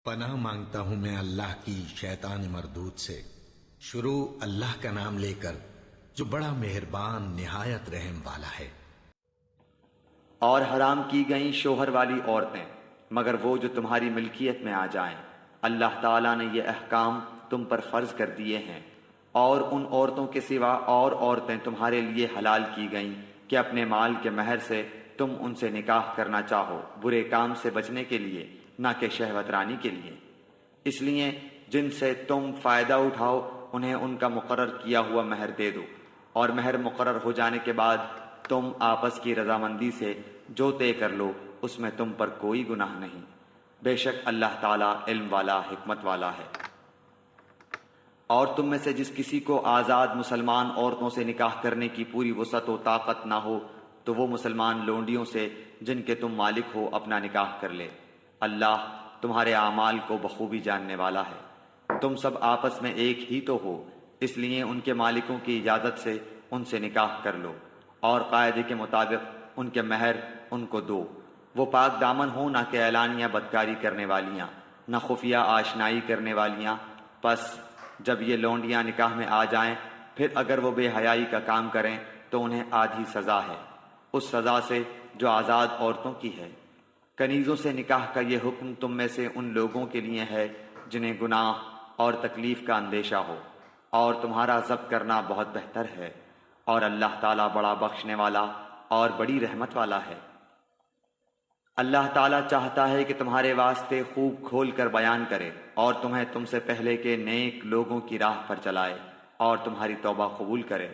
پناہ مانگتا ہوں میں اللہ کی شیطان مردود سے۔ شروع اللہ کا نام لے کر جو بڑا مہربان نہایت رحم والا ہے۔ اور حرام کی گئیں شوہر والی عورتیں مگر وہ جو تمہاری ملکیت میں آ جائیں۔ اللہ تعالیٰ نے یہ احکام تم پر فرض کر دیے ہیں، اور ان عورتوں کے سوا اور عورتیں تمہارے لیے حلال کی گئیں کہ اپنے مال کے مہر سے تم ان سے نکاح کرنا چاہو، برے کام سے بچنے کے لیے، نہ کہ شہوت رانی کے لیے۔ اس لیے جن سے تم فائدہ اٹھاؤ انہیں ان کا مقرر کیا ہوا مہر دے دو، اور مہر مقرر ہو جانے کے بعد تم آپس کی رضامندی سے جو طے کر لو اس میں تم پر کوئی گناہ نہیں۔ بے شک اللہ تعالیٰ علم والا حکمت والا ہے۔ اور تم میں سے جس کسی کو آزاد مسلمان عورتوں سے نکاح کرنے کی پوری وسعت و طاقت نہ ہو تو وہ مسلمان لونڈیوں سے جن کے تم مالک ہو اپنا نکاح کر لے۔ اللہ تمہارے اعمال کو بخوبی جاننے والا ہے۔ تم سب آپس میں ایک ہی تو ہو، اس لیے ان کے مالکوں کی اجازت سے ان سے نکاح کر لو، اور قاعدے کے مطابق ان کے مہر ان کو دو۔ وہ پاک دامن ہو، نہ کہ اعلانیہ بدکاری کرنے والیاں، نہ خفیہ آشنائی کرنے والیاں۔ پس جب یہ لونڈیاں نکاح میں آ جائیں پھر اگر وہ بے حیائی کا کام کریں تو انہیں آدھی سزا ہے، اس سزا سے جو آزاد عورتوں کی ہے۔ کنیزوں سے نکاح کا یہ حکم تم میں سے ان لوگوں کے لیے ہے جنہیں گناہ اور تکلیف کا اندیشہ ہو، اور تمہارا ضبط کرنا بہت بہتر ہے، اور اللہ تعالیٰ بڑا بخشنے والا اور بڑی رحمت والا ہے۔ اللہ تعالیٰ چاہتا ہے کہ تمہارے واسطے خوب کھول کر بیان کرے اور تمہیں تم سے پہلے کے نیک لوگوں کی راہ پر چلائے اور تمہاری توبہ قبول کرے،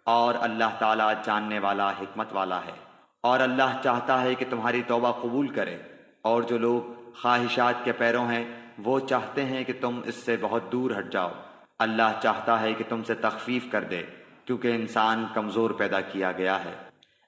اور اللہ تعالیٰ جاننے والا حکمت والا ہے۔ اور اللہ چاہتا ہے کہ تمہاری توبہ قبول کرے، اور جو لوگ خواہشات کے پیروں ہیں وہ چاہتے ہیں کہ تم اس سے بہت دور ہٹ جاؤ۔ اللہ چاہتا ہے کہ تم سے تخفیف کر دے کیونکہ انسان کمزور پیدا کیا گیا ہے۔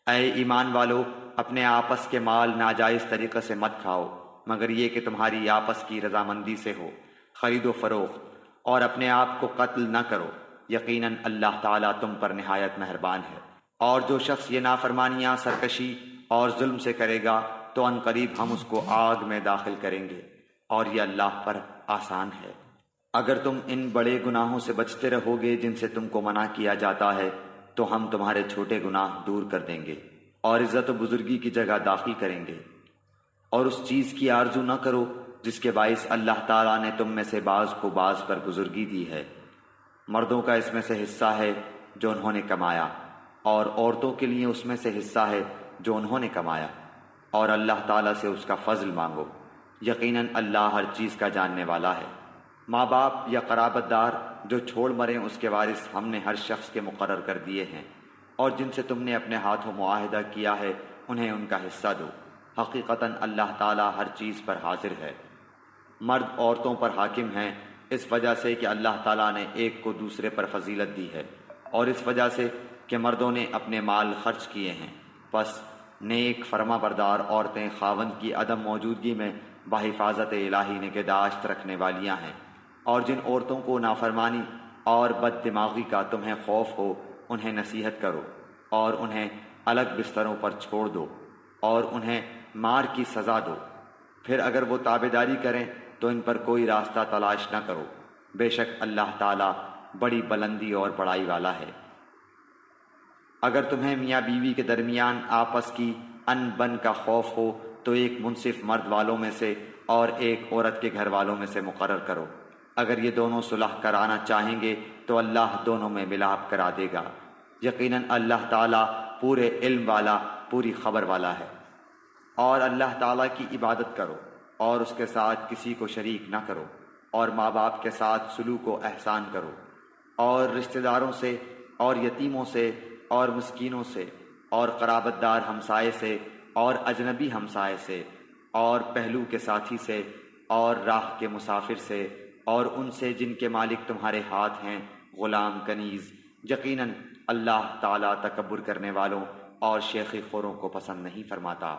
اے ایمان والو، اپنے آپس کے مال ناجائز طریقے سے مت کھاؤ مگر یہ کہ تمہاری آپس کی رضامندی سے ہو، خرید و فروخت، اور اپنے آپ کو قتل نہ کرو، یقیناً اللہ تعالیٰ تم پر نہایت مہربان ہے۔ اور جو شخص یہ نافرمانیاں، سرکشی اور ظلم سے کرے گا تو ان قریب ہم اس کو آگ میں داخل کریں گے، اور یہ اللہ پر آسان ہے۔ اگر تم ان بڑے گناہوں سے بچتے رہو گے جن سے تم کو منع کیا جاتا ہے تو ہم تمہارے چھوٹے گناہ دور کر دیں گے اور عزت و بزرگی کی جگہ داخل کریں گے۔ اور اس چیز کی آرزو نہ کرو جس کے باعث اللہ تعالیٰ نے تم میں سے بعض کو بعض پر بزرگی دی ہے۔ مردوں کا اس میں سے حصہ ہے جو انہوں نے کمایا، اور عورتوں کے لیے اس میں سے حصہ ہے جو انہوں نے کمایا، اور اللہ تعالیٰ سے اس کا فضل مانگو، یقیناً اللہ ہر چیز کا جاننے والا ہے۔ ماں باپ یا قرابت دار جو چھوڑ مریں اس کے وارث ہم نے ہر شخص کے مقرر کر دیے ہیں، اور جن سے تم نے اپنے ہاتھوں معاہدہ کیا ہے انہیں ان کا حصہ دو، حقیقتاً اللہ تعالیٰ ہر چیز پر حاضر ہے۔ مرد عورتوں پر حاکم ہیں اس وجہ سے کہ اللہ تعالیٰ نے ایک کو دوسرے پر فضیلت دی ہے، اور اس وجہ سے کہ مردوں نے اپنے مال خرچ کیے ہیں۔ پس نیک فرما بردار عورتیں خاوند کی عدم موجودگی میں بحفاظت الہی نگہداشت رکھنے والیاں ہیں، اور جن عورتوں کو نافرمانی اور بد دماغی کا تمہیں خوف ہو انہیں نصیحت کرو، اور انہیں الگ بستروں پر چھوڑ دو، اور انہیں مار کی سزا دو۔ پھر اگر وہ تابعداری کریں تو ان پر کوئی راستہ تلاش نہ کرو، بے شک اللہ تعالیٰ بڑی بلندی اور بڑائی والا ہے۔ اگر تمہیں میاں بیوی کے درمیان آپس کی ان بن کا خوف ہو تو ایک منصف مرد والوں میں سے اور ایک عورت کے گھر والوں میں سے مقرر کرو۔ اگر یہ دونوں صلح کرانا چاہیں گے تو اللہ دونوں میں ملاپ کرا دے گا، یقیناً اللہ تعالیٰ پورے علم والا، پوری خبر والا ہے۔ اور اللہ تعالیٰ کی عبادت کرو اور اس کے ساتھ کسی کو شریک نہ کرو، اور ماں باپ کے ساتھ سلوک و احسان کرو، اور رشتہ داروں سے اور یتیموں سے اور مسکینوں سے اور قرابت دار ہمسائے سے اور اجنبی ہمسائے سے اور پہلو کے ساتھی سے اور راہ کے مسافر سے اور ان سے جن کے مالک تمہارے ہاتھ ہیں، غلام کنیز۔ یقیناً اللہ تعالیٰ تکبر کرنے والوں اور شیخی خوروں کو پسند نہیں فرماتا۔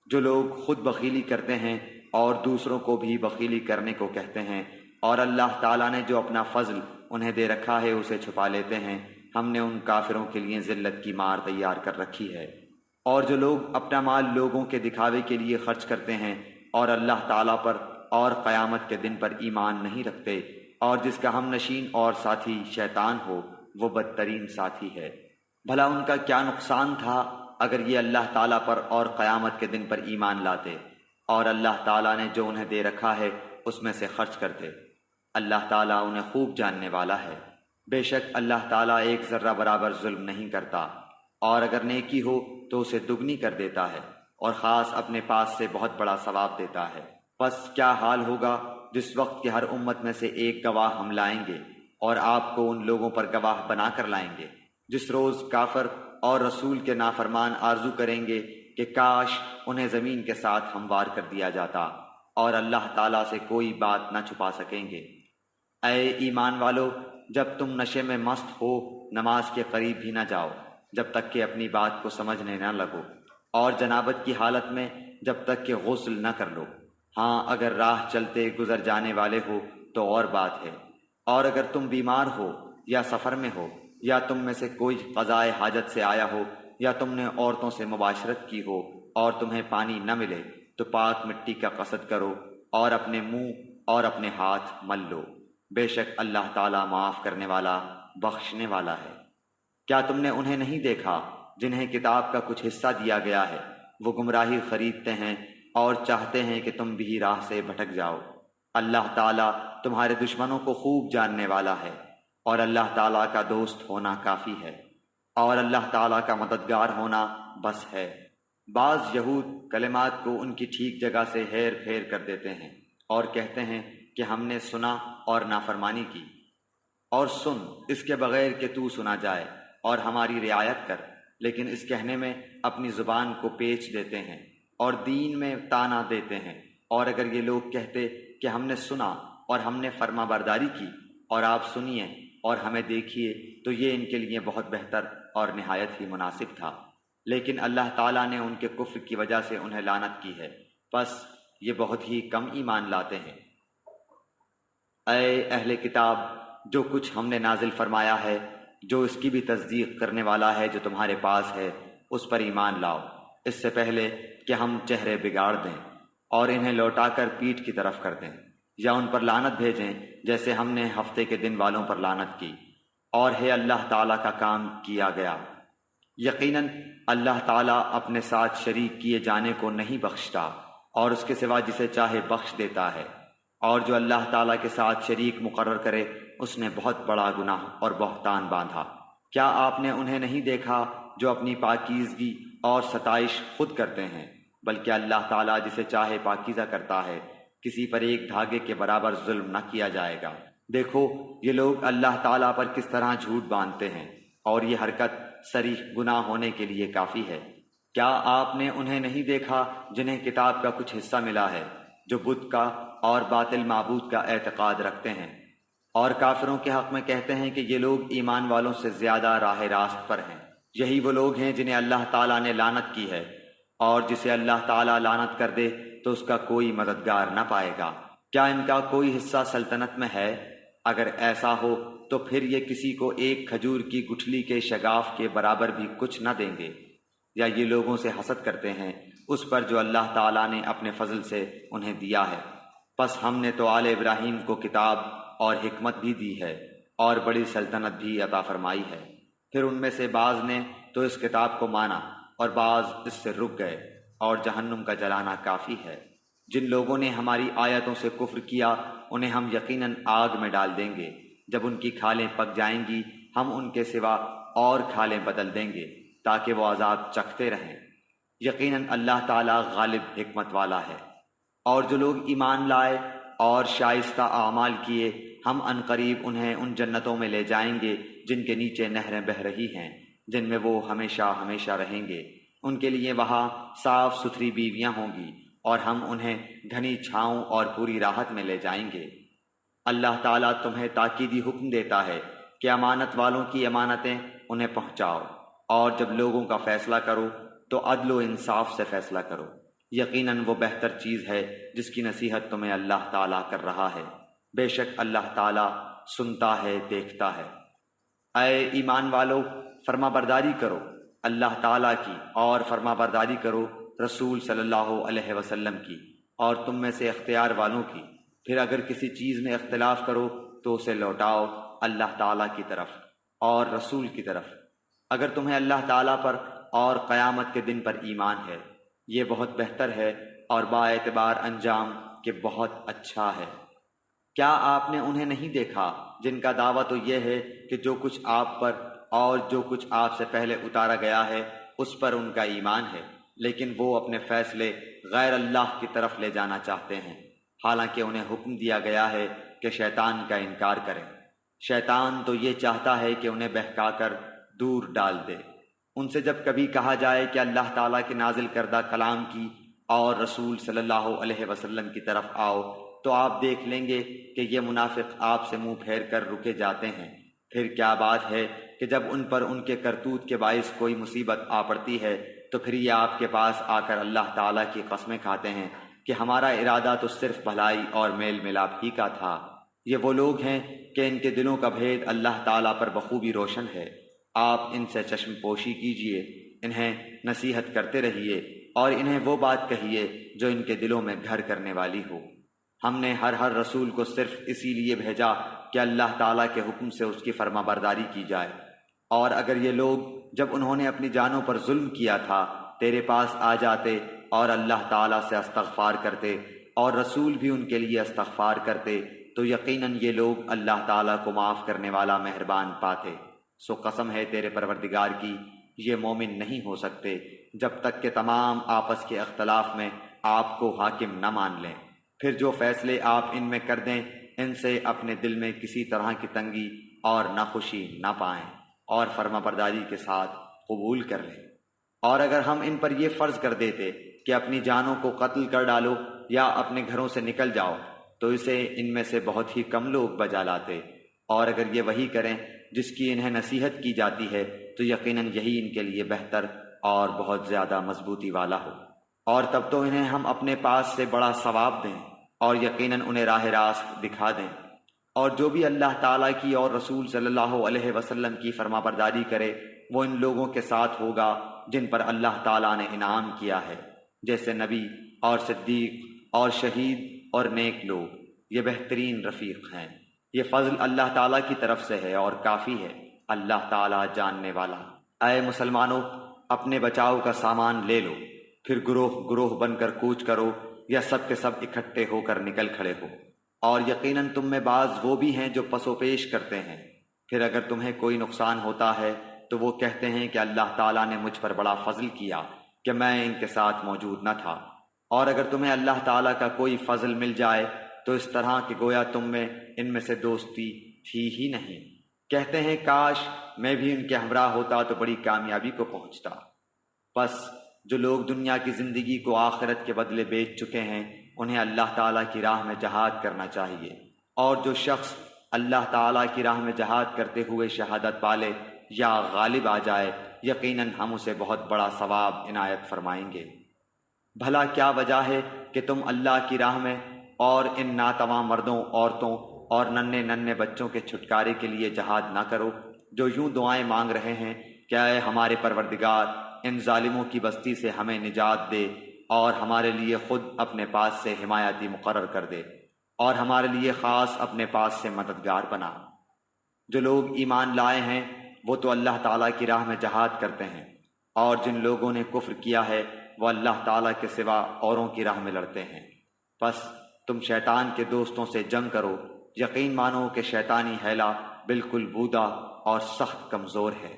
جو لوگ خود بخیلی کرتے ہیں اور دوسروں کو بھی بخیلی کرنے کو کہتے ہیں، اور اللہ تعالیٰ نے جو اپنا فضل انہیں دے رکھا ہے اسے چھپا لیتے ہیں، ہم نے ان کافروں کے لیے ذلت کی مار تیار کر رکھی ہے۔ اور جو لوگ اپنا مال لوگوں کے دکھاوے کے لیے خرچ کرتے ہیں اور اللہ تعالیٰ پر اور قیامت کے دن پر ایمان نہیں رکھتے، اور جس کا ہم نشین اور ساتھی شیطان ہو وہ بدترین ساتھی ہے۔ بھلا ان کا کیا نقصان تھا اگر یہ اللہ تعالیٰ پر اور قیامت کے دن پر ایمان لاتے اور اللہ تعالیٰ نے جو انہیں دے رکھا ہے اس میں سے خرچ کرتے۔ اللہ تعالیٰ انہیں خوب جاننے والا ہے۔ بے شک اللہ تعالیٰ ایک ذرہ برابر ظلم نہیں کرتا، اور اگر نیکی ہو تو اسے دگنی کر دیتا ہے، اور خاص اپنے پاس سے بہت بڑا ثواب دیتا ہے۔ پس کیا حال ہوگا جس وقت کہ ہر امت میں سے ایک گواہ ہم لائیں گے، اور آپ کو ان لوگوں پر گواہ بنا کر لائیں گے۔ جس روز کافر اور رسول کے نافرمان آرزو کریں گے کہ کاش انہیں زمین کے ساتھ ہموار کر دیا جاتا، اور اللہ تعالیٰ سے کوئی بات نہ چھپا سکیں گے۔ اے ایمان والو، جب تم نشے میں مست ہو نماز کے قریب بھی نہ جاؤ جب تک کہ اپنی بات کو سمجھنے نہ لگو، اور جنابت کی حالت میں جب تک کہ غسل نہ کر لو۔ ہاں اگر راہ چلتے گزر جانے والے ہو تو اور بات ہے، اور اگر تم بیمار ہو یا سفر میں ہو، یا تم میں سے کوئی قضائے حاجت سے آیا ہو، یا تم نے عورتوں سے مباشرت کی ہو اور تمہیں پانی نہ ملے، تو پاک مٹی کا قصد کرو اور اپنے منہ اور اپنے ہاتھ مل لو۔ بے شک اللہ تعالیٰ معاف کرنے والا بخشنے والا ہے۔ کیا تم نے انہیں نہیں دیکھا جنہیں کتاب کا کچھ حصہ دیا گیا ہے؟ وہ گمراہی خریدتے ہیں اور چاہتے ہیں کہ تم بھی راہ سے بھٹک جاؤ۔ اللہ تعالیٰ تمہارے دشمنوں کو خوب جاننے والا ہے، اور اللہ تعالیٰ کا دوست ہونا کافی ہے، اور اللہ تعالیٰ کا مددگار ہونا بس ہے۔ بعض یہود کلمات کو ان کی ٹھیک جگہ سے ہیر پھیر کر دیتے ہیں، اور کہتے ہیں کہ ہم نے سنا اور نافرمانی کی۔ اور سن اس کے بغیر کہ تو سنا جائے اور ہماری رعایت کر، لیکن اس کہنے میں اپنی زبان کو پیچ دیتے ہیں اور دین میں تانا دیتے ہیں۔ اور اگر یہ لوگ کہتے کہ ہم نے سنا اور ہم نے فرما برداری کی، اور آپ سنیے اور ہمیں دیکھیے، تو یہ ان کے لیے بہت بہتر اور نہایت ہی مناسب تھا۔ لیکن اللہ تعالیٰ نے ان کے کفر کی وجہ سے انہیں لعنت کی ہے، پس یہ بہت ہی کم ایمان لاتے ہیں۔ اے اہل کتاب، جو کچھ ہم نے نازل فرمایا ہے، جو اس کی بھی تصدیق کرنے والا ہے جو تمہارے پاس ہے، اس پر ایمان لاؤ، اس سے پہلے کہ ہم چہرے بگاڑ دیں اور انہیں لوٹا کر پیٹھ کی طرف کر دیں، یا ان پر لعنت بھیجیں جیسے ہم نے ہفتے کے دن والوں پر لعنت کی، اور ہے اللہ تعالیٰ کا کام کیا گیا۔ یقیناً اللہ تعالیٰ اپنے ساتھ شریک کیے جانے کو نہیں بخشتا، اور اس کے سوا جسے چاہے بخش دیتا ہے، اور جو اللہ تعالیٰ کے ساتھ شریک مقرر کرے اس نے بہت بڑا گناہ اور بہتان باندھا۔ کیا آپ نے انہیں نہیں دیکھا جو اپنی پاکیزگی اور ستائش خود کرتے ہیں؟ بلکہ اللہ تعالیٰ جسے چاہے پاکیزہ کرتا ہے، کسی پر ایک دھاگے کے برابر ظلم نہ کیا جائے گا۔ دیکھو یہ لوگ اللہ تعالیٰ پر کس طرح جھوٹ باندھتے ہیں، اور یہ حرکت صریح گناہ ہونے کے لیے کافی ہے۔ کیا آپ نے انہیں نہیں دیکھا جنہیں کتاب کا کچھ حصہ ملا ہے، جو بت کا اور باطل معبود کا اعتقاد رکھتے ہیں، اور کافروں کے حق میں کہتے ہیں کہ یہ لوگ ایمان والوں سے زیادہ راہ راست پر ہیں؟ یہی وہ لوگ ہیں جنہیں اللہ تعالیٰ نے لعنت کی ہے، اور جسے اللہ تعالیٰ لعنت کر دے تو اس کا کوئی مددگار نہ پائے گا۔ کیا ان کا کوئی حصہ سلطنت میں ہے؟ اگر ایسا ہو تو پھر یہ کسی کو ایک کھجور کی گٹھلی کے شگاف کے برابر بھی کچھ نہ دیں گے۔ یا یہ لوگوں سے حسد کرتے ہیں اس پر جو اللہ تعالیٰ نے اپنے فضل سے انہیں دیا ہے۔ پس ہم نے تو آل ابراہیم کو کتاب اور حکمت بھی دی ہے، اور بڑی سلطنت بھی عطا فرمائی ہے۔ پھر ان میں سے بعض نے تو اس کتاب کو مانا اور بعض اس سے رک گئے، اور جہنم کا جلانا کافی ہے۔ جن لوگوں نے ہماری آیتوں سے کفر کیا انہیں ہم یقیناً آگ میں ڈال دیں گے۔ جب ان کی کھالیں پک جائیں گی ہم ان کے سوا اور کھالیں بدل دیں گے تاکہ وہ عذاب چکھتے رہیں۔ یقیناً اللہ تعالیٰ غالب حکمت والا ہے۔ اور جو لوگ ایمان لائے اور شائستہ اعمال کیے، ہم عنقریب انہیں ان جنتوں میں لے جائیں گے جن کے نیچے نہریں بہہ رہی ہیں، جن میں وہ ہمیشہ ہمیشہ رہیں گے۔ ان کے لیے وہاں صاف ستھری بیویاں ہوں گی، اور ہم انہیں گھنی چھاؤں اور پوری راحت میں لے جائیں گے۔ اللہ تعالیٰ تمہیں تاکیدی حکم دیتا ہے کہ امانت والوں کی امانتیں انہیں پہنچاؤ، اور جب لوگوں کا فیصلہ کرو تو عدل و انصاف سے فیصلہ کرو۔ یقیناً وہ بہتر چیز ہے جس کی نصیحت تمہیں اللہ تعالیٰ کر رہا ہے۔ بے شک اللہ تعالیٰ سنتا ہے، دیکھتا ہے۔ اے ایمان والو، فرما برداری کرو اللہ تعالیٰ کی، اور فرما برداری کرو رسول صلی اللہ علیہ وسلم کی، اور تم میں سے اختیار والوں کی۔ پھر اگر کسی چیز میں اختلاف کرو تو اسے لوٹاؤ اللہ تعالیٰ کی طرف اور رسول کی طرف، اگر تمہیں اللہ تعالیٰ پر اور قیامت کے دن پر ایمان ہے، یہ بہت بہتر ہے اور با اعتبار انجام کہ بہت اچھا ہے۔ کیا آپ نے انہیں نہیں دیکھا جن کا دعویٰ تو یہ ہے کہ جو کچھ آپ پر اور جو کچھ آپ سے پہلے اتارا گیا ہے اس پر ان کا ایمان ہے، لیکن وہ اپنے فیصلے غیر اللہ کی طرف لے جانا چاہتے ہیں، حالانکہ انہیں حکم دیا گیا ہے کہ شیطان کا انکار کریں۔ شیطان تو یہ چاہتا ہے کہ انہیں بہکا کر دور ڈال دے۔ ان سے جب کبھی کہا جائے کہ اللہ تعالیٰ کے نازل کردہ کلام کی اور رسول صلی اللہ علیہ وسلم کی طرف آؤ تو آپ دیکھ لیں گے کہ یہ منافق آپ سے منہ پھیر کر رکے جاتے ہیں۔ پھر کیا بات ہے کہ جب ان پر ان کے کرتوت کے باعث کوئی مصیبت آ پڑتی ہے تو پھر یہ آپ کے پاس آ کر اللہ تعالیٰ کی قسمیں کھاتے ہیں کہ ہمارا ارادہ تو صرف بھلائی اور میل ملاپ ہی کا تھا۔ یہ وہ لوگ ہیں کہ ان کے دلوں کا بھید اللہ تعالیٰ پر بخوبی روشن ہے۔ آپ ان سے چشم پوشی کیجئے، انہیں نصیحت کرتے رہیے اور انہیں وہ بات کہیے جو ان کے دلوں میں گھر کرنے والی ہو۔ ہم نے ہر رسول کو صرف اسی لیے بھیجا کہ اللہ تعالیٰ کے حکم سے اس کی فرما برداری کی جائے، اور اگر یہ لوگ جب انہوں نے اپنی جانوں پر ظلم کیا تھا تیرے پاس آ جاتے اور اللہ تعالیٰ سے استغفار کرتے اور رسول بھی ان کے لیے استغفار کرتے تو یقیناً یہ لوگ اللہ تعالیٰ کو معاف کرنے والا مہربان پاتے۔ سو قسم ہے تیرے پروردگار کی، یہ مومن نہیں ہو سکتے جب تک کہ تمام آپس کے اختلاف میں آپ کو حاکم نہ مان لیں۔ پھر جو فیصلے آپ ان میں کر دیں ان سے اپنے دل میں کسی طرح کی تنگی اور ناخوشی نہ پائیں اور فرما برداری کے ساتھ قبول کر لیں۔ اور اگر ہم ان پر یہ فرض کر دیتے کہ اپنی جانوں کو قتل کر ڈالو یا اپنے گھروں سے نکل جاؤ تو اسے ان میں سے بہت ہی کم لوگ بجا لاتے، اور اگر یہ وہی کریں جس کی انہیں نصیحت کی جاتی ہے تو یقیناً یہی ان کے لیے بہتر اور بہت زیادہ مضبوطی والا ہو، اور تب تو انہیں ہم اپنے پاس سے بڑا ثواب دیں اور یقیناً انہیں راہ راست دکھا دیں۔ اور جو بھی اللہ تعالیٰ کی اور رسول صلی اللہ علیہ وسلم کی فرما برداری کرے وہ ان لوگوں کے ساتھ ہوگا جن پر اللہ تعالیٰ نے انعام کیا ہے، جیسے نبی اور صدیق اور شہید اور نیک لوگ، یہ بہترین رفیق ہیں۔ یہ فضل اللہ تعالیٰ کی طرف سے ہے اور کافی ہے، اللہ تعالیٰ جاننے والا۔ اے مسلمانوں، اپنے بچاؤ کا سامان لے لو، پھر گروہ گروہ بن کر کوچ کرو یا سب کے سب اکٹھے ہو کر نکل کھڑے ہو، اور یقیناً تم میں بعض وہ بھی ہیں جو پس و پیش کرتے ہیں۔ پھر اگر تمہیں کوئی نقصان ہوتا ہے تو وہ کہتے ہیں کہ اللہ تعالیٰ نے مجھ پر بڑا فضل کیا کہ میں ان کے ساتھ موجود نہ تھا، اور اگر تمہیں اللہ تعالیٰ کا کوئی فضل مل جائے تو اس طرح کہ گویا تم میں ان میں سے دوستی تھی ہی نہیں، کہتے ہیں کاش میں بھی ان کے ہمراہ ہوتا تو بڑی کامیابی کو پہنچتا۔ بس جو لوگ دنیا کی زندگی کو آخرت کے بدلے بیچ چکے ہیں انہیں اللہ تعالیٰ کی راہ میں جہاد کرنا چاہیے، اور جو شخص اللہ تعالیٰ کی راہ میں جہاد کرتے ہوئے شہادت پالے یا غالب آ جائے یقیناً ہم اسے بہت بڑا ثواب عنایت فرمائیں گے۔ بھلا کیا وجہ ہے کہ تم اللہ کی راہ میں اور ان ناتواں مردوں، عورتوں اور ننھے بچوں کے چھٹکارے کے لیے جہاد نہ کرو جو یوں دعائیں مانگ رہے ہیں کہ اے ہمارے پروردگار، ان ظالموں کی بستی سے ہمیں نجات دے اور ہمارے لیے خود اپنے پاس سے حمایتی مقرر کر دے اور ہمارے لیے خاص اپنے پاس سے مددگار بنا۔ جو لوگ ایمان لائے ہیں وہ تو اللہ تعالیٰ کی راہ میں جہاد کرتے ہیں، اور جن لوگوں نے کفر کیا ہے وہ اللہ تعالیٰ کے سوا اوروں کی راہ میں لڑتے ہیں۔ پس تم شیطان کے دوستوں سے جنگ کرو، یقین مانو کہ شیطانی حیلہ بالکل بودا اور سخت کمزور ہے۔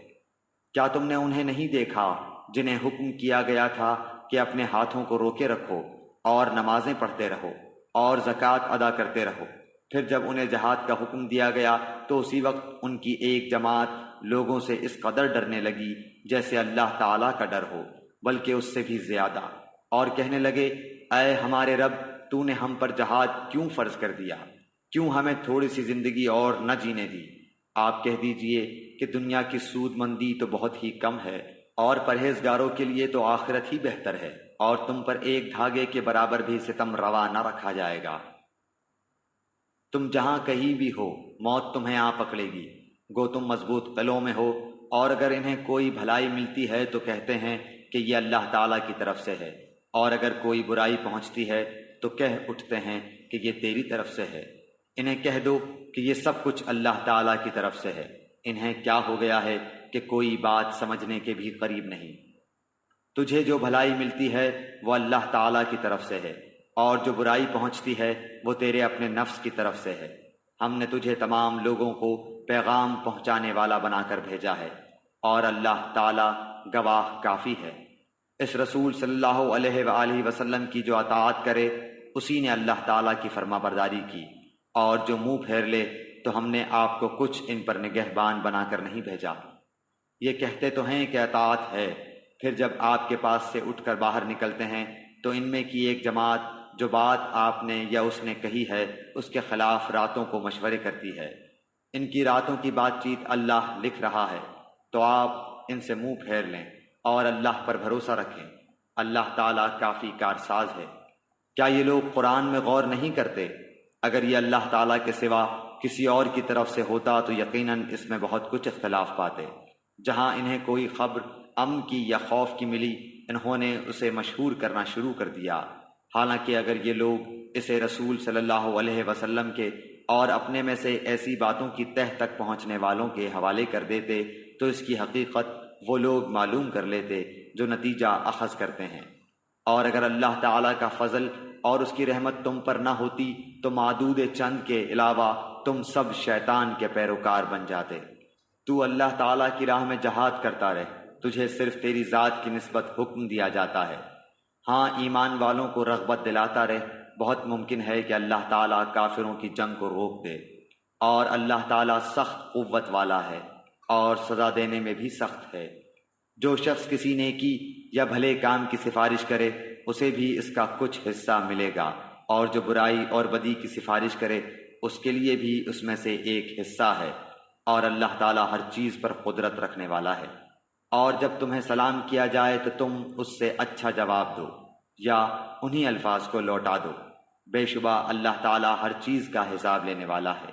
کیا تم نے انہیں نہیں دیکھا جنہیں حکم کیا گیا تھا کہ اپنے ہاتھوں کو روکے رکھو اور نمازیں پڑھتے رہو اور زکوٰۃ ادا کرتے رہو؟ پھر جب انہیں جہاد کا حکم دیا گیا تو اسی وقت ان کی ایک جماعت لوگوں سے اس قدر ڈرنے لگی جیسے اللہ تعالیٰ کا ڈر ہو، بلکہ اس سے بھی زیادہ، اور کہنے لگے اے ہمارے رب، تو نے ہم پر جہاد کیوں فرض کر دیا؟ کیوں ہمیں تھوڑی سی زندگی اور نہ جینے دی؟ آپ کہہ دیجئے کہ دنیا کی سود مندی تو بہت ہی کم ہے اور پرہیزگاروں کے لیے تو آخرت ہی بہتر ہے، اور تم پر ایک دھاگے کے برابر بھی ستم روا نہ رکھا جائے گا۔ تم جہاں کہیں بھی ہو موت تمہیں آ پکڑے گی، گو تم مضبوط قلعوں میں ہو، اور اگر انہیں کوئی بھلائی ملتی ہے تو کہتے ہیں کہ یہ اللہ تعالیٰ کی طرف سے ہے، اور اگر کوئی برائی پہنچتی ہے تو کہہ اٹھتے ہیں کہ یہ تیری طرف سے ہے۔ انہیں کہہ دو کہ یہ سب کچھ اللہ تعالیٰ کی طرف سے ہے۔ انہیں کیا ہو گیا ہے کہ کوئی بات سمجھنے کے بھی قریب نہیں۔ تجھے جو بھلائی ملتی ہے وہ اللہ تعالیٰ کی طرف سے ہے، اور جو برائی پہنچتی ہے وہ تیرے اپنے نفس کی طرف سے ہے۔ ہم نے تجھے تمام لوگوں کو پیغام پہنچانے والا بنا کر بھیجا ہے، اور اللہ تعالیٰ گواہ کافی ہے۔ اس رسول صلی اللہ علیہ وآلہ وسلم کی جو اطاعت کرے اسی نے اللہ تعالیٰ کی فرما برداری کی، اور جو منہ پھیر لے تو ہم نے آپ کو کچھ ان پر نگہبان بنا کر نہیں بھیجا۔ یہ کہتے تو ہیں کہ اطاعت ہے، پھر جب آپ کے پاس سے اٹھ کر باہر نکلتے ہیں تو ان میں کی ایک جماعت جو بات آپ نے یا اس نے کہی ہے اس کے خلاف راتوں کو مشورے کرتی ہے۔ ان کی راتوں کی بات چیت اللہ لکھ رہا ہے، تو آپ ان سے منہ پھیر لیں اور اللہ پر بھروسہ رکھیں۔ اللہ تعالیٰ کافی کارساز ہے۔ کیا یہ لوگ قرآن میں غور نہیں کرتے؟ اگر یہ اللہ تعالیٰ کے سوا کسی اور کی طرف سے ہوتا تو یقیناً اس میں بہت کچھ اختلاف پاتے۔ جہاں انہیں کوئی خبر امن کی یا خوف کی ملی انہوں نے اسے مشہور کرنا شروع کر دیا، حالانکہ اگر یہ لوگ اسے رسول صلی اللہ علیہ وسلم کے اور اپنے میں سے ایسی باتوں کی تہ تک پہنچنے والوں کے حوالے کر دیتے تو اس کی حقیقت وہ لوگ معلوم کر لیتے جو نتیجہ اخذ کرتے ہیں۔ اور اگر اللہ تعالیٰ کا فضل اور اس کی رحمت تم پر نہ ہوتی تو معدود چند کے علاوہ تم سب شیطان کے پیروکار بن جاتے۔ تو اللہ تعالیٰ کی راہ میں جہاد کرتا رہ، تجھے صرف تیری ذات کی نسبت حکم دیا جاتا ہے۔ ہاں، ایمان والوں کو رغبت دلاتا رہ، بہت ممکن ہے کہ اللہ تعالیٰ کافروں کی جنگ کو روک دے، اور اللہ تعالیٰ سخت قوت والا ہے اور سزا دینے میں بھی سخت ہے۔ جو شخص کسی نیکی یا بھلے کام کی سفارش کرے اسے بھی اس کا کچھ حصہ ملے گا، اور جو برائی اور بدی کی سفارش کرے اس کے لیے بھی اس میں سے ایک حصہ ہے، اور اللہ تعالیٰ ہر چیز پر قدرت رکھنے والا ہے۔ اور جب تمہیں سلام کیا جائے تو تم اس سے اچھا جواب دو یا انہی الفاظ کو لوٹا دو۔ بے شبہ اللہ تعالیٰ ہر چیز کا حساب لینے والا ہے۔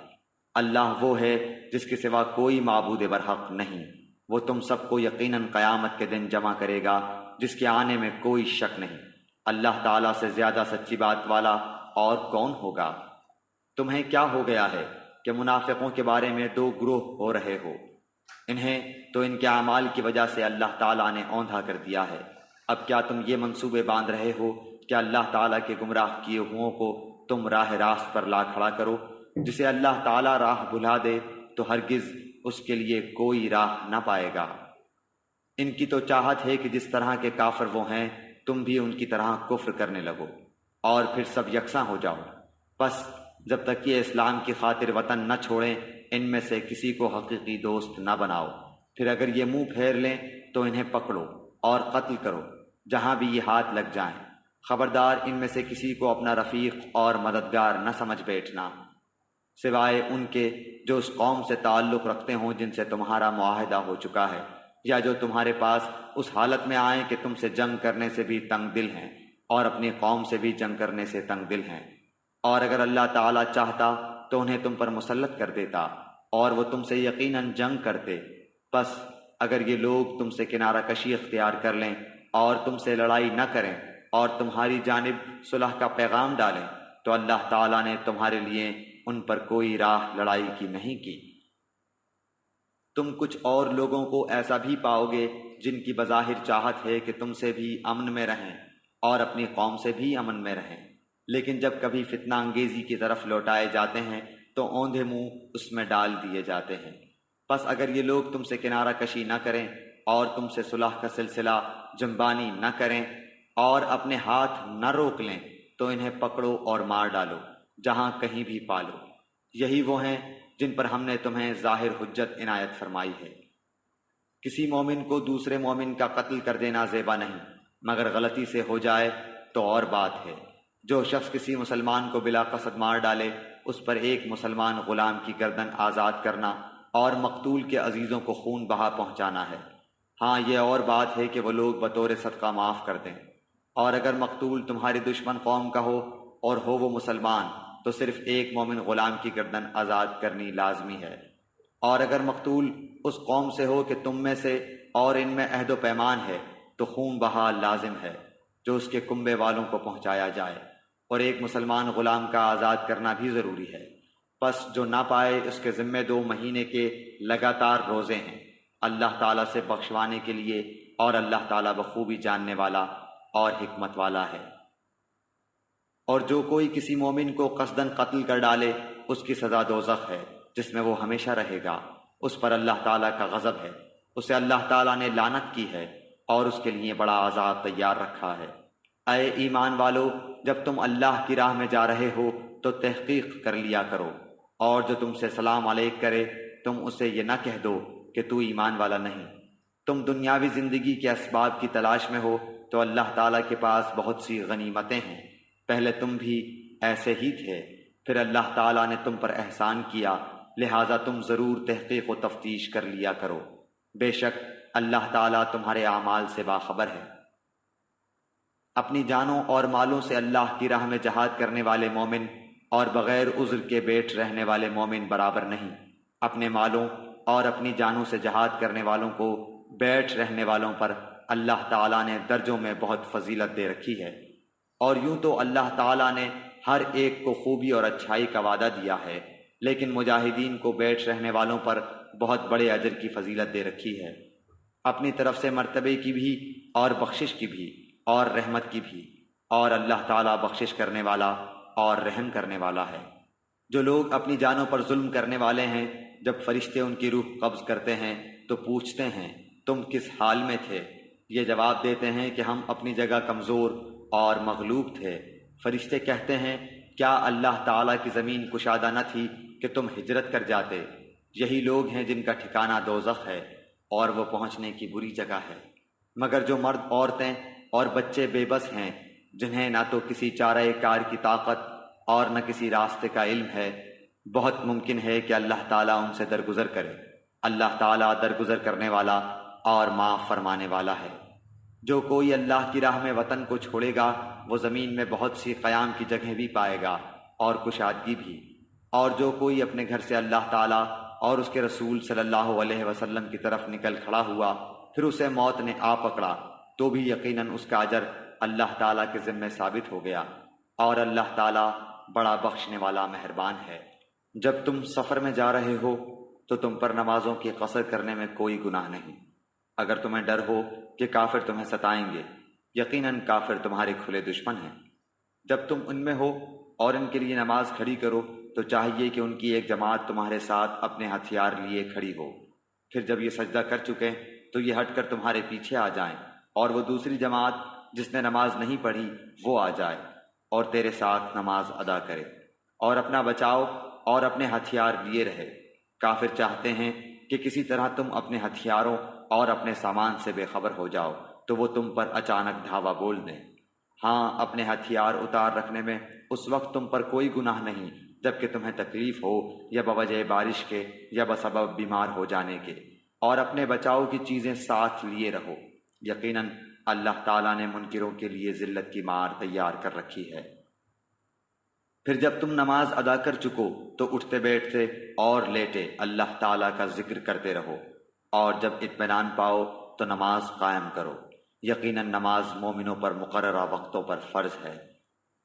اللہ وہ ہے جس کے سوا کوئی معبود برحق نہیں، وہ تم سب کو یقیناً قیامت کے دن جمع کرے گا جس کے آنے میں کوئی شک نہیں۔ اللہ تعالیٰ سے زیادہ سچی بات والا اور کون ہوگا؟ تمہیں کیا ہو گیا ہے کہ منافقوں کے بارے میں دو گروہ ہو رہے ہو؟ انہیں تو ان کے اعمال کی وجہ سے اللہ تعالیٰ نے اوندھا کر دیا ہے۔ اب کیا تم یہ منصوبے باندھ رہے ہو کہ اللہ تعالیٰ کے گمراہ کیے ہوئوں کو تم راہ راست پر لا کھڑا کرو؟ جسے اللہ تعالیٰ راہ بھلا دے تو ہرگز اس کے لیے کوئی راہ نہ پائے گا۔ ان کی تو چاہت ہے کہ جس طرح کے کافر وہ ہیں تم بھی ان کی طرح کفر کرنے لگو اور پھر سب یکساں ہو جاؤ۔ بس جب تک یہ اسلام کی خاطر وطن نہ چھوڑیں ان میں سے کسی کو حقیقی دوست نہ بناؤ۔ پھر اگر یہ منہ پھیر لیں تو انہیں پکڑو اور قتل کرو جہاں بھی یہ ہاتھ لگ جائیں۔ خبردار ان میں سے کسی کو اپنا رفیق اور مددگار نہ سمجھ بیٹھنا، سوائے ان کے جو اس قوم سے تعلق رکھتے ہوں جن سے تمہارا معاہدہ ہو چکا ہے، یا جو تمہارے پاس اس حالت میں آئیں کہ تم سے جنگ کرنے سے بھی تنگ دل ہیں اور اپنی قوم سے بھی جنگ کرنے سے تنگ دل ہیں۔ اور اگر اللہ تعالیٰ چاہتا تو انہیں تم پر مسلط کر دیتا اور وہ تم سے یقیناً جنگ کرتے۔ بس اگر یہ لوگ تم سے کنارہ کشی اختیار کر لیں اور تم سے لڑائی نہ کریں اور تمہاری جانب صلح کا پیغام ڈالیں تو اللہ تعالیٰ نے تمہارے لیے ان پر کوئی راہ لڑائی کی نہیں کی۔ تم کچھ اور لوگوں کو ایسا بھی پاؤ گے جن کی بظاہر چاہت ہے کہ تم سے بھی امن میں رہیں اور اپنی قوم سے بھی امن میں رہیں، لیکن جب کبھی فتنہ انگیزی کی طرف لوٹائے جاتے ہیں تو اوندھے منہ اس میں ڈال دیے جاتے ہیں۔ پس اگر یہ لوگ تم سے کنارہ کشی نہ کریں اور تم سے صلح کا سلسلہ جنبانی نہ کریں اور اپنے ہاتھ نہ روک لیں تو انہیں پکڑو اور مار ڈالو جہاں کہیں بھی پالو۔ یہی وہ ہیں جن پر ہم نے تمہیں ظاہر حجت عنایت فرمائی ہے۔ کسی مومن کو دوسرے مومن کا قتل کر دینا زیبا نہیں، مگر غلطی سے ہو جائے تو اور بات ہے۔ جو شخص کسی مسلمان کو بلا قصد مار ڈالے اس پر ایک مسلمان غلام کی گردن آزاد کرنا اور مقتول کے عزیزوں کو خون بہا پہنچانا ہے۔ ہاں، یہ اور بات ہے کہ وہ لوگ بطور صدقہ معاف کر دیں۔ اور اگر مقتول تمہاری دشمن قوم کا ہو اور ہو وہ مسلمان تو صرف ایک مومن غلام کی گردن آزاد کرنی لازمی ہے۔ اور اگر مقتول اس قوم سے ہو کہ تم میں سے اور ان میں عہد و پیمان ہے تو خون بہا لازم ہے جو اس کے کنبے والوں کو پہنچایا جائے۔ اور ایک مسلمان غلام کا آزاد کرنا بھی ضروری ہے۔ پس جو نہ پائے اس کے ذمے 2 مہینے کے لگاتار روزے ہیں، اللہ تعالیٰ سے بخشوانے کے لیے، اور اللہ تعالیٰ بخوبی جاننے والا اور حکمت والا ہے۔ اور جو کوئی کسی مومن کو قصداً قتل کر ڈالے، اس کی سزا دوزخ ہے جس میں وہ ہمیشہ رہے گا، اس پر اللہ تعالیٰ کا غضب ہے، اسے اللہ تعالیٰ نے لعنت کی ہے اور اس کے لیے بڑا عذاب تیار رکھا ہے۔ اے ایمان والو، جب تم اللہ کی راہ میں جا رہے ہو تو تحقیق کر لیا کرو، اور جو تم سے سلام علیک کرے تم اسے یہ نہ کہہ دو کہ تو ایمان والا نہیں۔ تم دنیاوی زندگی کے اسباب کی تلاش میں ہو تو اللہ تعالیٰ کے پاس بہت سی غنیمتیں ہیں، پہلے تم بھی ایسے ہی تھے، پھر اللہ تعالیٰ نے تم پر احسان کیا، لہٰذا تم ضرور تحقیق و تفتیش کر لیا کرو، بے شک اللہ تعالیٰ تمہارے اعمال سے باخبر ہے۔ اپنی جانوں اور مالوں سے اللہ کی راہ میں جہاد کرنے والے مومن اور بغیر عذر کے بیٹھ رہنے والے مومن برابر نہیں۔ اپنے مالوں اور اپنی جانوں سے جہاد کرنے والوں کو بیٹھ رہنے والوں پر اللہ تعالیٰ نے درجوں میں بہت فضیلت دے رکھی ہے، اور یوں تو اللہ تعالیٰ نے ہر ایک کو خوبی اور اچھائی کا وعدہ دیا ہے، لیکن مجاہدین کو بیٹھ رہنے والوں پر بہت بڑے اجر کی فضیلت دے رکھی ہے، اپنی طرف سے مرتبے کی بھی اور بخشش کی بھی اور رحمت کی بھی، اور اللہ تعالیٰ بخشش کرنے والا اور رحم کرنے والا ہے۔ جو لوگ اپنی جانوں پر ظلم کرنے والے ہیں، جب فرشتے ان کی روح قبض کرتے ہیں تو پوچھتے ہیں تم کس حال میں تھے؟ یہ جواب دیتے ہیں کہ ہم اپنی جگہ کمزور اور مغلوب تھے۔ فرشتے کہتے ہیں کیا اللہ تعالیٰ کی زمین کشادہ نہ تھی کہ تم ہجرت کر جاتے؟ یہی لوگ ہیں جن کا ٹھکانہ دوزخ ہے اور وہ پہنچنے کی بری جگہ ہے۔ مگر جو مرد، عورتیں اور بچے بے بس ہیں، جنہیں نہ تو کسی چارہ کار کی طاقت اور نہ کسی راستے کا علم ہے، بہت ممکن ہے کہ اللہ تعالیٰ ان سے درگزر کرے۔ اللہ تعالیٰ درگزر کرنے والا اور معاف فرمانے والا ہے۔ جو کوئی اللہ کی راہ میں وطن کو چھوڑے گا وہ زمین میں بہت سی قیام کی جگہیں بھی پائے گا اور کشادگی بھی، اور جو کوئی اپنے گھر سے اللہ تعالیٰ اور اس کے رسول صلی اللہ علیہ وسلم کی طرف نکل کھڑا ہوا، پھر اسے موت نے آ پکڑا، تو بھی یقیناً اس کا اجر اللہ تعالیٰ کے ذمے ثابت ہو گیا، اور اللہ تعالیٰ بڑا بخشنے والا مہربان ہے۔ جب تم سفر میں جا رہے ہو تو تم پر نمازوں کی قصر کرنے میں کوئی گناہ نہیں، اگر تمہیں ڈر ہو کہ کافر تمہیں ستائیں گے، یقیناً کافر تمہارے کھلے دشمن ہیں۔ جب تم ان میں ہو اور ان کے لیے نماز کھڑی کرو تو چاہیے کہ ان کی ایک جماعت تمہارے ساتھ اپنے ہتھیار لیے کھڑی ہو، پھر جب یہ سجدہ کر چکے تو یہ ہٹ کر تمہارے پیچھے آ جائیں، اور وہ دوسری جماعت جس نے نماز نہیں پڑھی وہ آ جائے اور تیرے ساتھ نماز ادا کرے، اور اپنا بچاؤ اور اپنے ہتھیار لیے رہے۔ کافر چاہتے ہیں کہ کسی طرح تم اپنے ہتھیاروں اور اپنے سامان سے بے خبر ہو جاؤ تو وہ تم پر اچانک دھاوا بول دیں۔ ہاں، اپنے ہتھیار اتار رکھنے میں اس وقت تم پر کوئی گناہ نہیں جبکہ تمہیں تکلیف ہو، یا بوجہ بارش کے یا بسبب بیمار ہو جانے کے، اور اپنے بچاؤ کی چیزیں ساتھ لیے رہو، یقیناً اللہ تعالیٰ نے منکروں کے لیے ذلت کی مار تیار کر رکھی ہے۔ پھر جب تم نماز ادا کر چکو تو اٹھتے بیٹھتے اور لیٹے اللہ تعالیٰ کا ذکر کرتے رہو، اور جب اطمینان پاؤ تو نماز قائم کرو، یقیناً نماز مومنوں پر مقررہ وقتوں پر فرض ہے۔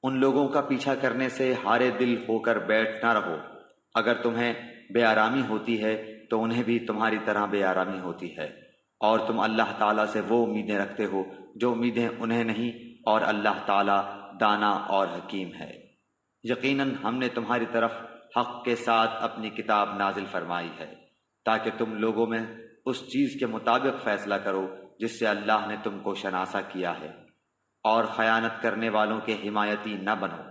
ان لوگوں کا پیچھا کرنے سے ہارے دل ہو کر بیٹھ نہ رہو، اگر تمہیں بے آرامی ہوتی ہے تو انہیں بھی تمہاری طرح بے آرامی ہوتی ہے، اور تم اللہ تعالیٰ سے وہ امیدیں رکھتے ہو جو امیدیں انہیں نہیں، اور اللہ تعالیٰ دانا اور حکیم ہے۔ یقیناً ہم نے تمہاری طرف حق کے ساتھ اپنی کتاب نازل فرمائی ہے تاکہ تم لوگوں میں اس چیز کے مطابق فیصلہ کرو جس سے اللہ نے تم کو شناسا کیا ہے، اور خیانت کرنے والوں کے حمایتی نہ بنو،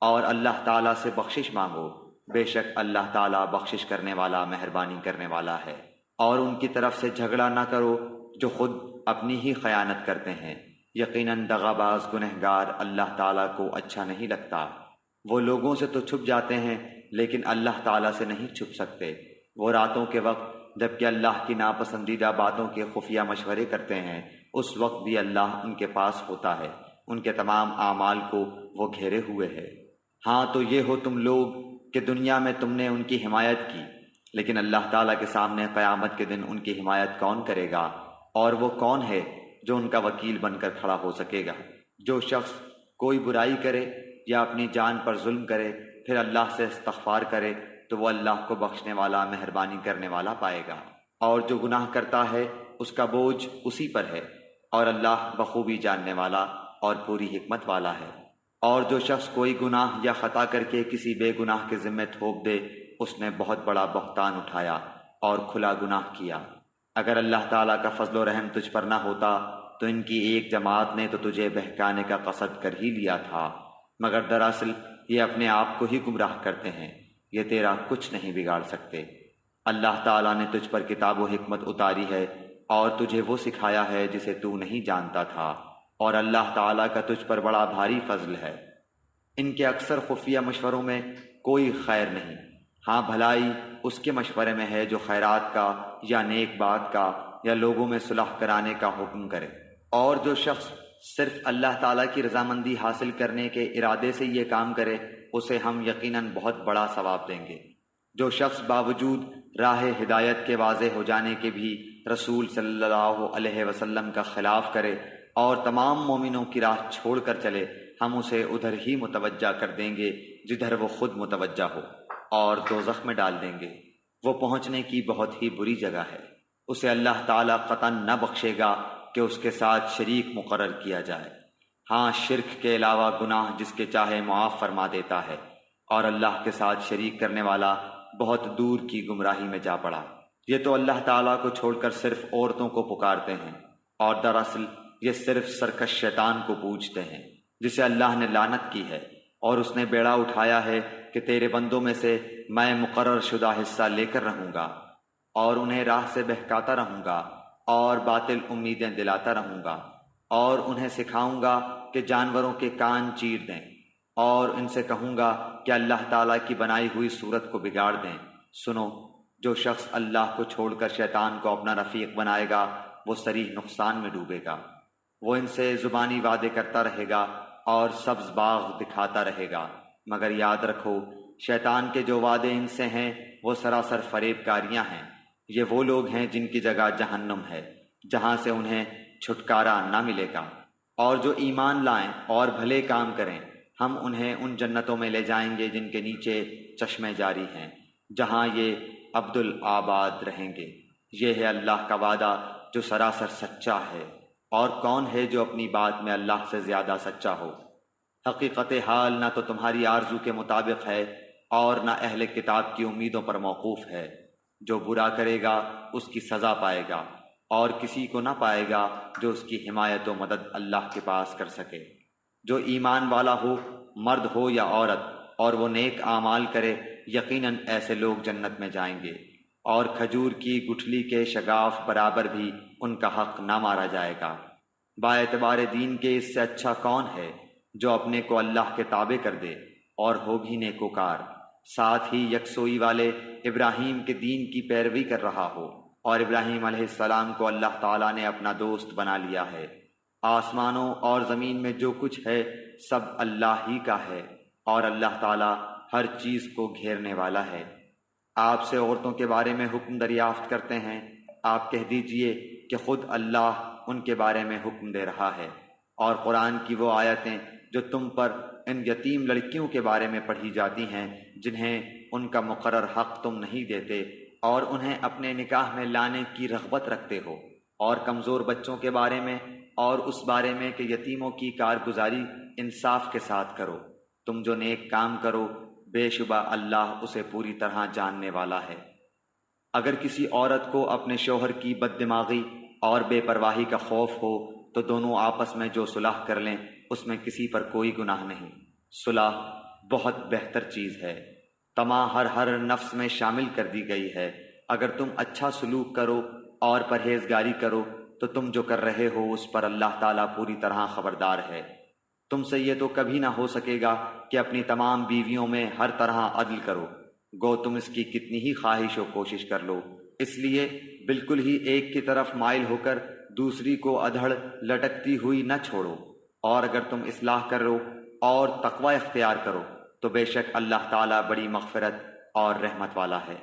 اور اللہ تعالیٰ سے بخشش مانگو، بے شک اللہ تعالیٰ بخشش کرنے والا مہربانی کرنے والا ہے۔ اور ان کی طرف سے جھگڑا نہ کرو جو خود اپنی ہی خیانت کرتے ہیں، یقیناً دغاباز گنہگار اللہ تعالیٰ کو اچھا نہیں لگتا۔ وہ لوگوں سے تو چھپ جاتے ہیں لیکن اللہ تعالیٰ سے نہیں چھپ سکتے۔ وہ راتوں کے وقت جب کہ اللہ کی ناپسندیدہ باتوں کے خفیہ مشورے کرتے ہیں، اس وقت بھی اللہ ان کے پاس ہوتا ہے، ان کے تمام اعمال کو وہ گھیرے ہوئے ہے۔ ہاں تو یہ ہو تم لوگ کہ دنیا میں تم نے ان کی حمایت کی، لیکن اللہ تعالیٰ کے سامنے قیامت کے دن ان کی حمایت کون کرے گا، اور وہ کون ہے جو ان کا وکیل بن کر کھڑا ہو سکے گا؟ جو شخص کوئی برائی کرے یا اپنی جان پر ظلم کرے پھر اللہ سے استغفار کرے تو وہ اللہ کو بخشنے والا مہربانی کرنے والا پائے گا۔ اور جو گناہ کرتا ہے اس کا بوجھ اسی پر ہے، اور اللہ بخوبی جاننے والا اور پوری حکمت والا ہے۔ اور جو شخص کوئی گناہ یا خطا کر کے کسی بے گناہ کے ذمہ تھوپ دے اس نے بہت بڑا بہتان اٹھایا اور کھلا گناہ کیا۔ اگر اللہ تعالیٰ کا فضل و رحم تجھ پر نہ ہوتا تو ان کی ایک جماعت نے تو تجھے بہکانے کا قصد کر ہی لیا تھا، مگر دراصل یہ اپنے آپ کو ہی گمراہ کرتے ہیں، یہ تیرا کچھ نہیں بگاڑ سکتے۔ اللہ تعالیٰ نے تجھ پر کتاب و حکمت اتاری ہے اور تجھے وہ سکھایا ہے جسے تو نہیں جانتا تھا، اور اللہ تعالیٰ کا تجھ پر بڑا بھاری فضل ہے۔ ان کے اکثر خفیہ مشوروں میں کوئی خیر نہیں، ہاں بھلائی اس کے مشورے میں ہے جو خیرات کا یا نیک بات کا یا لوگوں میں صلح کرانے کا حکم کرے۔ اور جو شخص صرف اللہ تعالیٰ کی رضامندی حاصل کرنے کے ارادے سے یہ کام کرے اسے ہم یقیناً بہت بڑا ثواب دیں گے۔ جو شخص باوجود راہ ہدایت کے واضح ہو جانے کے بھی رسول صلی اللہ علیہ وسلم کا خلاف کرے اور تمام مومنوں کی راہ چھوڑ کر چلے ہم اسے ادھر ہی متوجہ کر دیں گے جدھر وہ خود متوجہ ہو، اور دوزخ میں ڈال دیں گے۔ وہ پہنچنے کی بہت ہی بری جگہ ہے، اسے اللہ تعالیٰ قطعاً نہ بخشے گا کہ اس کے ساتھ شریک مقرر کیا جائے۔ ہاں شرک کے علاوہ گناہ جس کے چاہے معاف فرما دیتا ہے، اور اللہ کے ساتھ شریک کرنے والا بہت دور کی گمراہی میں جا پڑا۔ یہ تو اللہ تعالیٰ کو چھوڑ کر صرف عورتوں کو پکارتے ہیں، اور دراصل یہ صرف سرکش شیطان کو پوجتے ہیں جسے اللہ نے لعنت کی ہے، اور اس نے بیڑا اٹھایا ہے کہ تیرے بندوں میں سے میں مقرر شدہ حصہ لے کر رہوں گا اور انہیں راہ سے بہکاتا رہوں گا اور باطل امیدیں دلاتا رہوں گا، اور انہیں سکھاؤں گا کہ جانوروں کے کان چیر دیں، اور ان سے کہوں گا کہ اللہ تعالیٰ کی بنائی ہوئی صورت کو بگاڑ دیں۔ سنو، جو شخص اللہ کو چھوڑ کر شیطان کو اپنا رفیق بنائے گا وہ صریح نقصان میں ڈوبے گا۔ وہ ان سے زبانی وعدے کرتا رہے گا اور سبز باغ دکھاتا رہے گا، مگر یاد رکھو شیطان کے جو وعدے ان سے ہیں وہ سراسر فریب کاریاں ہیں۔ یہ وہ لوگ ہیں جن کی جگہ جہنم ہے، جہاں سے انہیں چھٹکارا نہ ملے گا۔ اور جو ایمان لائیں اور بھلے کام کریں ہم انہیں ان جنتوں میں لے جائیں گے جن کے نیچے چشمے جاری ہیں، جہاں یہ عبدالآباد رہیں گے۔ یہ ہے اللہ کا وعدہ جو سراسر سچا ہے، اور کون ہے جو اپنی بات میں اللہ سے زیادہ سچا ہو؟ حقیقت حال نہ تو تمہاری آرزو کے مطابق ہے اور نہ اہل کتاب کی امیدوں پر موقوف ہے۔ جو برا کرے گا اس کی سزا پائے گا، اور کسی کو نہ پائے گا جو اس کی حمایت و مدد اللہ کے پاس کر سکے۔ جو ایمان والا ہو، مرد ہو یا عورت، اور وہ نیک اعمال کرے، یقیناً ایسے لوگ جنت میں جائیں گے، اور کھجور کی گٹھلی کے شگاف برابر بھی ان کا حق نہ مارا جائے گا۔ با اعتبار دین کے اس سے اچھا کون ہے جو اپنے کو اللہ کے تابع کر دے اور ہو بھی نیکوکار، ساتھ ہی یکسوئی والے ابراہیم کے دین کی پیروی کر رہا ہو۔ اور ابراہیم علیہ السلام کو اللہ تعالیٰ نے اپنا دوست بنا لیا ہے۔ آسمانوں اور زمین میں جو کچھ ہے سب اللہ ہی کا ہے، اور اللہ تعالیٰ ہر چیز کو گھیرنے والا ہے۔ آپ سے عورتوں کے بارے میں حکم دریافت کرتے ہیں، آپ کہہ دیجئے کہ خود اللہ ان کے بارے میں حکم دے رہا ہے، اور قرآن کی وہ آیتیں جو تم پر ان یتیم لڑکیوں کے بارے میں پڑھی جاتی ہیں جنہیں ان کا مقرر حق تم نہیں دیتے اور انہیں اپنے نکاح میں لانے کی رغبت رکھتے ہو، اور کمزور بچوں کے بارے میں، اور اس بارے میں کہ یتیموں کی کارگزاری انصاف کے ساتھ کرو۔ تم جو نیک کام کرو بے شبہ اللہ اسے پوری طرح جاننے والا ہے۔ اگر کسی عورت کو اپنے شوہر کی بد دماغی اور بے پرواہی کا خوف ہو تو دونوں آپس میں جو صلح کر لیں اس میں کسی پر کوئی گناہ نہیں۔ صلح بہت بہتر چیز ہے، طمع ہر نفس میں شامل کر دی گئی ہے۔ اگر تم اچھا سلوک کرو اور پرہیزگاری کرو تو تم جو کر رہے ہو اس پر اللہ تعالیٰ پوری طرح خبردار ہے۔ تم سے یہ تو کبھی نہ ہو سکے گا کہ اپنی تمام بیویوں میں ہر طرح عدل کرو، گو تم اس کی کتنی ہی خواہش و کوشش کر لو۔ اس لیے بالکل ہی ایک کی طرف مائل ہو کر دوسری کو ادھڑ لٹکتی ہوئی نہ چھوڑو، اور اگر تم اصلاح کرو اور تقوی اختیار کرو تو بے شک اللہ تعالیٰ بڑی مغفرت اور رحمت والا ہے۔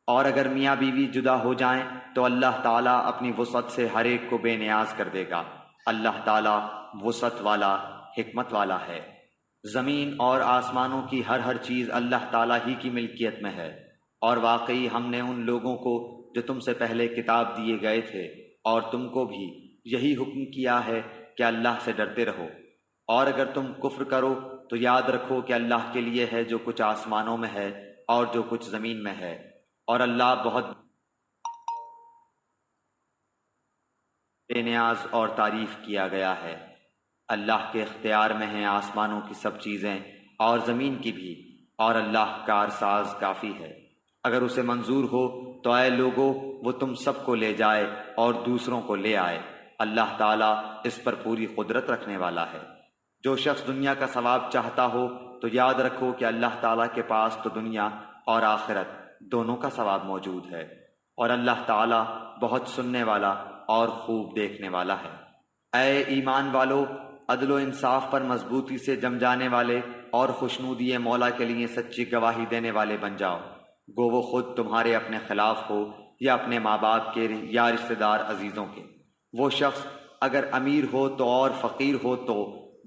اور اگر میاں بیوی جدا ہو جائیں تو اللہ تعالیٰ اپنی وسعت سے ہر ایک کو بے نیاز کر دے گا۔ اللہ تعالیٰ وسعت والا، حکمت والا ہے۔ زمین اور آسمانوں کی ہر چیز اللہ تعالیٰ ہی کی ملکیت میں ہے، اور واقعی ہم نے ان لوگوں کو جو تم سے پہلے کتاب دیے گئے تھے اور تم کو بھی یہی حکم کیا ہے کہ اللہ سے ڈرتے رہو، اور اگر تم کفر کرو تو یاد رکھو کہ اللہ کے لیے ہے جو کچھ آسمانوں میں ہے اور جو کچھ زمین میں ہے، اور اللہ بہت بے نیاز اور تعریف کیا گیا ہے۔ اللہ کے اختیار میں ہیں آسمانوں کی سب چیزیں اور زمین کی بھی، اور اللہ کارساز کافی ہے۔ اگر اسے منظور ہو تو اے لوگو وہ تم سب کو لے جائے اور دوسروں کو لے آئے، اللہ تعالیٰ اس پر پوری قدرت رکھنے والا ہے۔ جو شخص دنیا کا ثواب چاہتا ہو تو یاد رکھو کہ اللہ تعالیٰ کے پاس تو دنیا اور آخرت دونوں کا ثواب موجود ہے، اور اللہ تعالیٰ بہت سننے والا اور خوب دیکھنے والا ہے۔ اے ایمان والو، عدل و انصاف پر مضبوطی سے جم جانے والے اور خوشنودی مولا کے لیے سچی گواہی دینے والے بن جاؤ، گو وہ خود تمہارے اپنے خلاف ہو یا اپنے ماں باپ کے یا رشتہ دار عزیزوں کے۔ وہ شخص اگر امیر ہو تو اور فقیر ہو تو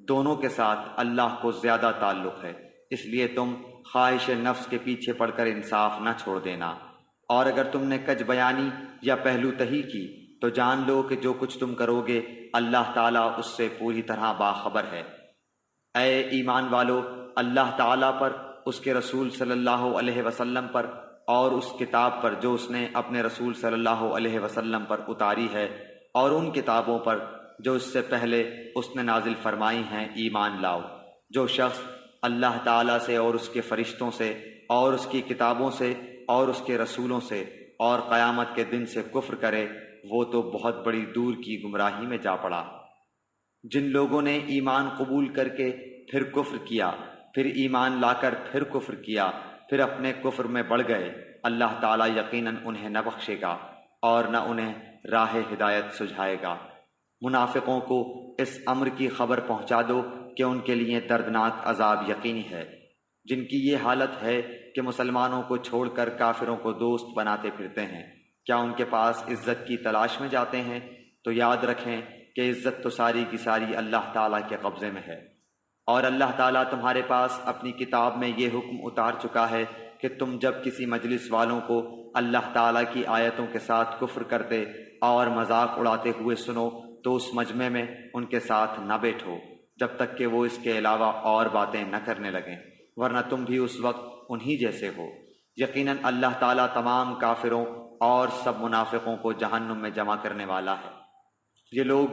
دونوں کے ساتھ اللہ کو زیادہ تعلق ہے، اس لیے تم خواہش نفس کے پیچھے پڑ کر انصاف نہ چھوڑ دینا، اور اگر تم نے کج بیانی یا پہلو تہی کی تو جان لو کہ جو کچھ تم کرو گے اللہ تعالیٰ اس سے پوری طرح باخبر ہے۔ اے ایمان والو، اللہ تعالیٰ پر، اس کے رسول صلی اللہ علیہ وسلم پر اور اس کتاب پر جو اس نے اپنے رسول صلی اللہ علیہ وسلم پر اتاری ہے، اور ان کتابوں پر جو اس سے پہلے اس نے نازل فرمائی ہیں ایمان لاؤ۔ جو شخص اللہ تعالیٰ سے اور اس کے فرشتوں سے اور اس کی کتابوں سے اور اس کے رسولوں سے اور قیامت کے دن سے کفر کرے وہ تو بہت بڑی دور کی گمراہی میں جا پڑا۔ جن لوگوں نے ایمان قبول کر کے پھر کفر کیا، پھر ایمان لا کر پھر کفر کیا، پھر اپنے کفر میں بڑھ گئے، اللہ تعالیٰ یقیناً انہیں نہ بخشے گا اور نہ انہیں راہ ہدایت سجھائے گا۔ منافقوں کو اس امر کی خبر پہنچا دو کہ ان کے لیے دردناک عذاب یقینی ہے۔ جن کی یہ حالت ہے کہ مسلمانوں کو چھوڑ کر کافروں کو دوست بناتے پھرتے ہیں، کیا ان کے پاس عزت کی تلاش میں جاتے ہیں؟ تو یاد رکھیں کہ عزت تو ساری کی ساری اللہ تعالیٰ کے قبضے میں ہے، اور اللہ تعالیٰ تمہارے پاس اپنی کتاب میں یہ حکم اتار چکا ہے کہ تم جب کسی مجلس والوں کو اللہ تعالیٰ کی آیتوں کے ساتھ کفر کرتے اور مذاق اڑاتے ہوئے سنو تو اس مجمع میں ان کے ساتھ نہ بیٹھو جب تک کہ وہ اس کے علاوہ اور باتیں نہ کرنے لگیں، ورنہ تم بھی اس وقت انہی جیسے ہو۔ یقیناً اللہ تعالیٰ تمام کافروں اور سب منافقوں کو جہنم میں جمع کرنے والا ہے۔ یہ لوگ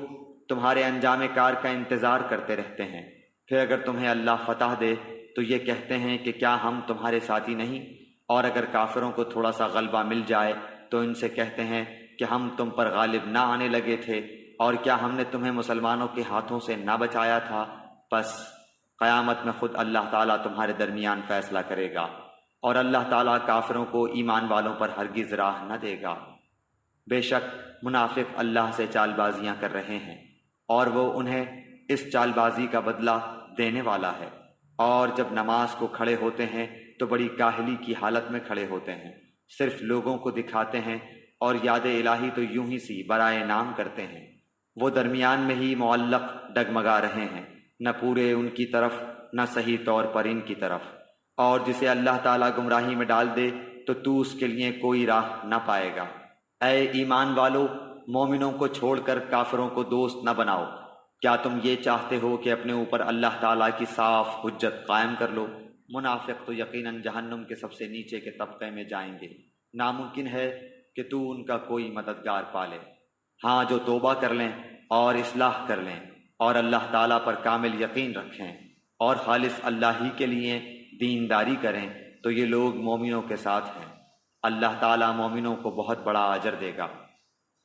تمہارے انجام کار کا انتظار کرتے رہتے ہیں، پھر اگر تمہیں اللہ فتح دے تو یہ کہتے ہیں کہ کیا ہم تمہارے ساتھی نہیں، اور اگر کافروں کو تھوڑا سا غلبہ مل جائے تو ان سے کہتے ہیں کہ ہم تم پر غالب نہ آنے لگے تھے، اور کیا ہم نے تمہیں مسلمانوں کے ہاتھوں سے نہ بچایا تھا؟ بس قیامت میں خود اللہ تعالیٰ تمہارے درمیان فیصلہ کرے گا، اور اللہ تعالیٰ کافروں کو ایمان والوں پر ہرگز راہ نہ دے گا۔ بے شک منافق اللہ سے چال بازیاں کر رہے ہیں، اور وہ انہیں اس چال بازی کا بدلہ دینے والا ہے، اور جب نماز کو کھڑے ہوتے ہیں تو بڑی کاہلی کی حالت میں کھڑے ہوتے ہیں، صرف لوگوں کو دکھاتے ہیں، اور یاد الہی تو یوں ہی سی برائے نام کرتے ہیں۔ وہ درمیان میں ہی معلق ڈگمگا رہے ہیں، نہ پورے ان کی طرف نہ صحیح طور پر ان کی طرف، اور جسے اللہ تعالیٰ گمراہی میں ڈال دے تو اس کے لیے کوئی راہ نہ پائے گا۔ اے ایمان والو، مومنوں کو چھوڑ کر کافروں کو دوست نہ بناؤ۔ کیا تم یہ چاہتے ہو کہ اپنے اوپر اللہ تعالیٰ کی صاف حجت قائم کر لو؟ منافق تو یقیناً جہنم کے سب سے نیچے کے طبقے میں جائیں گے، ناممکن ہے کہ تو ان کا کوئی مددگار پالے۔ ہاں، جو توبہ کر لیں اور اصلاح کر لیں اور اللہ تعالیٰ پر کامل یقین رکھیں اور خالص اللہ ہی کے لیے دینداری کریں تو یہ لوگ مومنوں کے ساتھ ہیں۔ اللہ تعالیٰ مومنوں کو بہت بڑا اجر دے گا۔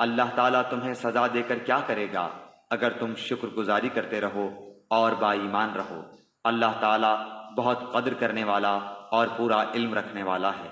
اللہ تعالیٰ تمہیں سزا دے کر کیا کرے گا اگر تم شکر گزاری کرتے رہو اور با ایمان رہو۔ اللہ تعالیٰ بہت قدر کرنے والا اور پورا علم رکھنے والا ہے۔